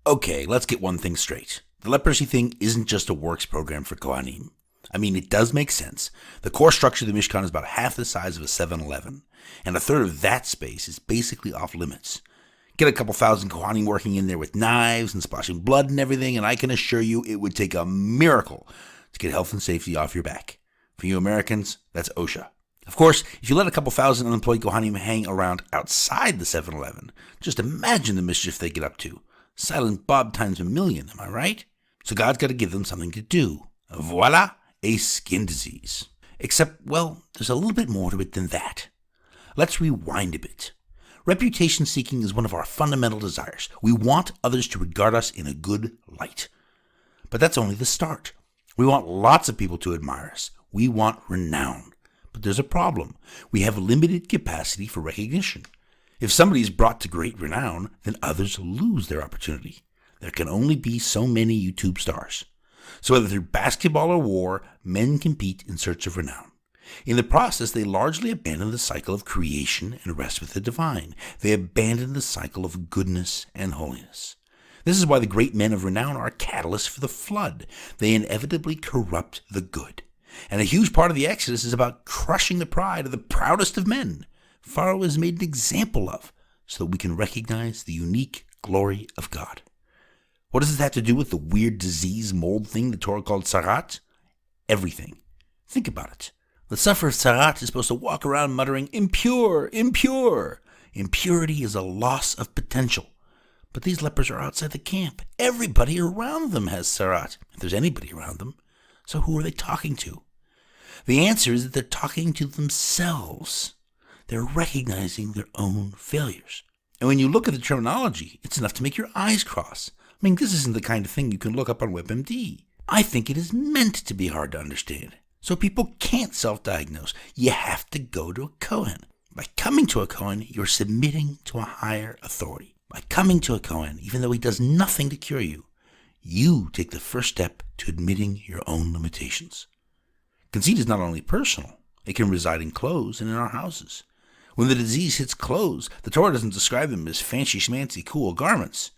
Okay, let's get one thing straight. The leprosy thing isn't just a works program for Kohanim. I mean, it does make sense. The core structure of the Mishkan is about half the size of a 7-Eleven, and a third of that space is basically off limits. Get a couple thousand Kohanim working in there with knives and splashing blood and everything, and I can assure you it would take a miracle to get health and safety off your back. For you Americans, that's OSHA. Of course, if you let a couple thousand unemployed Kohanim hang around outside the 7-Eleven, just imagine the mischief they get up to. Silent Bob times a million, am I right? So God's got to give them something to do. Voila, a skin disease. Except, well, there's a little bit more to it than that. Let's rewind a bit. Reputation seeking is one of our fundamental desires. We want others to regard us in a good light. But that's only the start. We want lots of people to admire us. We want renown. But there's a problem. We have limited capacity for recognition. If somebody is brought to great renown, then others lose their opportunity. There can only be so many YouTube stars. So whether through basketball or war, men compete in search of renown. In the process, they largely abandon the cycle of creation and rest with the divine. They abandon the cycle of goodness and holiness. This is why the great men of renown are catalysts for the flood. They inevitably corrupt the good. And a huge part of the Exodus is about crushing the pride of the proudest of men. Pharaoh is made an example of, so that we can recognize the unique glory of God. What does this have to do with the weird disease mold thing the Torah called Tzaarat? Everything. Think about it. The sufferer of Tzaarat is supposed to walk around muttering, impure, impure. Impurity is a loss of potential. But these lepers are outside the camp. Everybody around them has Tzaarat, if there's anybody around them. So who are they talking to? The answer is that they're talking to themselves. They're recognizing their own failures. And when you look at the terminology, it's enough to make your eyes cross. I mean, this isn't the kind of thing you can look up on WebMD. I think it is meant to be hard to understand. So people can't self-diagnose. You have to go to a Kohen. By coming to a Kohen, you're submitting to a higher authority. By coming to a Kohen, even though he does nothing to cure you, you take the first step to admitting your own limitations. Conceit is not only personal, it can reside in clothes and in our houses. When the disease hits clothes, the Torah doesn't describe them as fancy schmancy cool garments.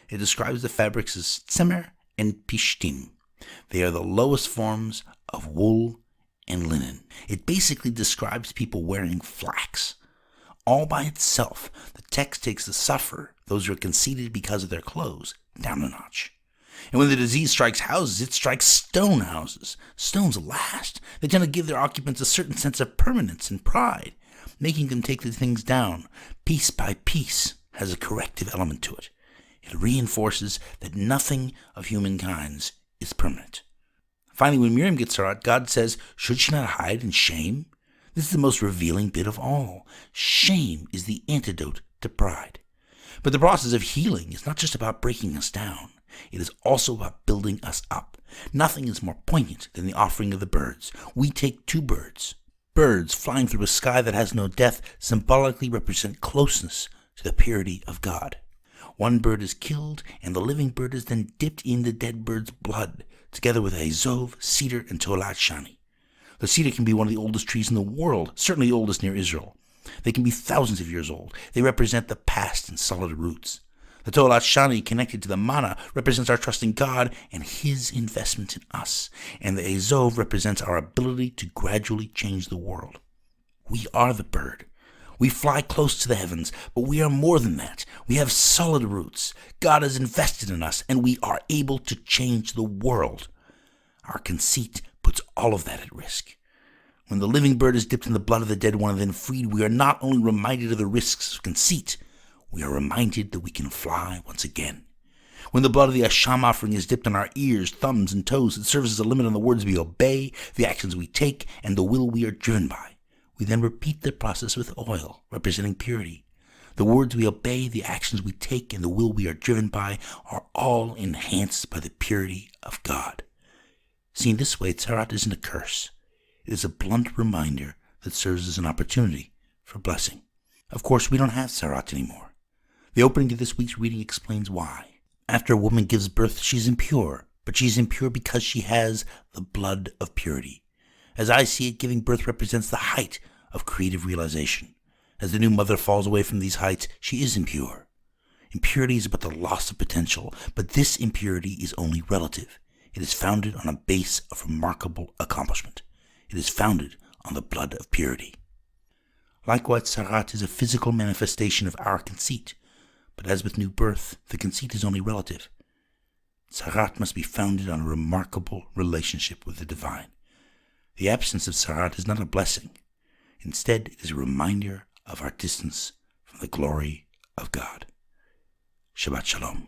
It describes the fabrics as tzemer and pishtim. They are the lowest forms of wool and linen. It basically describes people wearing flax. All by itself, the text takes the sufferer, those who are conceited because of their clothes, down a notch. And when the disease strikes houses, it strikes stone houses. Stones last. They tend to give their occupants a certain sense of permanence and pride, making them take the things down. Piece by piece has a corrective element to it. It reinforces that nothing of humankind's is permanent. Finally, when Miriam gets Tzaarat, God says, should she not hide in shame? This is the most revealing bit of all. Shame is the antidote to pride. But the process of healing is not just about breaking us down. It is also about building us up. Nothing is more poignant than the offering of the birds. We take two birds. Birds flying through a sky that has no death symbolically represent closeness to the purity of God. One bird is killed, and the living bird is then dipped in the dead bird's blood, together with azov, cedar, and tolat shani. The cedar can be one of the oldest trees in the world, certainly the oldest near Israel. They can be thousands of years old. They represent the past and solid roots. The tolat shani, connected to the manna, represents our trust in God and His investment in us. And the azov represents our ability to gradually change the world. We are the bird. We fly close to the heavens, but we are more than that. We have solid roots. God has invested in us, and we are able to change the world. Our conceit puts all of that at risk. When the living bird is dipped in the blood of the dead one and then freed, we are not only reminded of the risks of conceit, we are reminded that we can fly once again. When the blood of the Asham offering is dipped on our ears, thumbs, and toes, it serves as a limit on the words we obey, the actions we take, and the will we are driven by. We then repeat the process with oil, representing purity. The words we obey, the actions we take, and the will we are driven by are all enhanced by the purity of God. Seen this way, Tzaarat isn't a curse. It is a blunt reminder that serves as an opportunity for blessing. Of course, we don't have Tzaarat anymore. The opening to this week's reading explains why. After a woman gives birth, she's impure, but she's impure because she has the blood of purity. As I see it, giving birth represents the height of creative realization. As the new mother falls away from these heights, she is impure. Impurity is about the loss of potential, but this impurity is only relative. It is founded on a base of remarkable accomplishment. It is founded on the blood of purity. Likewise, Tzaarat is a physical manifestation of our conceit, but as with new birth, the conceit is only relative. Tzaarat must be founded on a remarkable relationship with the divine. The absence of Tzaarat is not a blessing. Instead, it is a reminder of our distance from the glory of God. Shabbat Shalom.